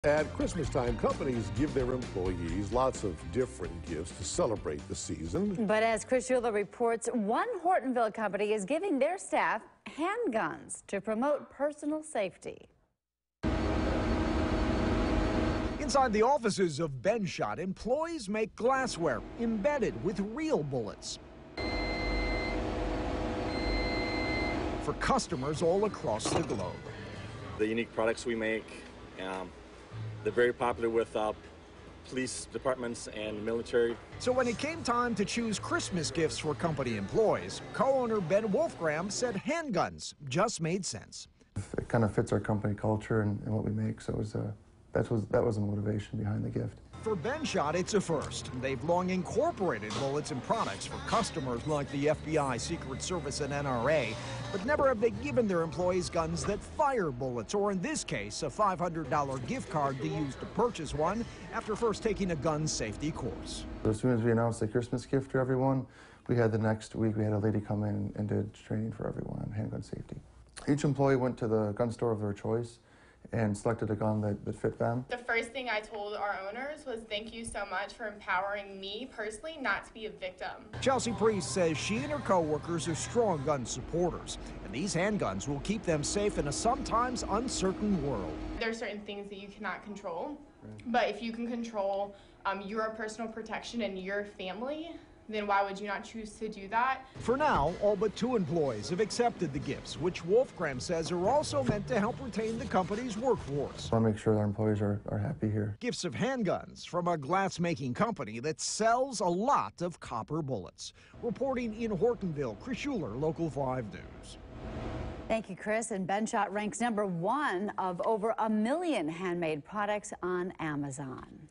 At Christmas time, companies give their employees lots of different gifts to celebrate the season. But as Chris Schuler reports, one Hortonville company is giving their staff handguns to promote personal safety. Inside the offices of Benshot, employees make glassware embedded with real bullets for customers all across the globe. The unique products we make, they're very popular with police departments and military. So when it came time to choose Christmas gifts for company employees, co-owner Ben Wolfgram said handguns just made sense. It kind of fits our company culture and what we make, so it was, that was the motivation behind the gift. For Benshot, it's a first. They've long incorporated bullets and products for customers like the FBI, Secret Service, and NRA, but never have they given their employees guns that fire bullets, or in this case, a $500 gift card to use to purchase one after first taking a gun safety course. As soon as we announced the Christmas gift to everyone, we had the next week, we had a lady come in and did training for everyone on handgun safety. Each employee went to the gun store of their choice and selected a gun that fit them. The first thing I told our owners was thank you so much for empowering me personally not to be a victim. Chelsea Priest says she and her co-workers are strong gun supporters, and these handguns will keep them safe in a sometimes uncertain world. There are certain things that you cannot control, but if you can control your personal protection and your family, then why would you not choose to do that? For now, all but 2 employees have accepted the gifts, which Wolfgram says are also meant to help retain the company's workforce. I want to make sure our employees are happy here. Gifts of handguns from a glass-making company that sells a lot of copper bullets. Reporting in Hortonville, Chris Schuler, Local 5 News. Thank you, Chris. And Benshot ranks #1 of over 1 million handmade products on Amazon.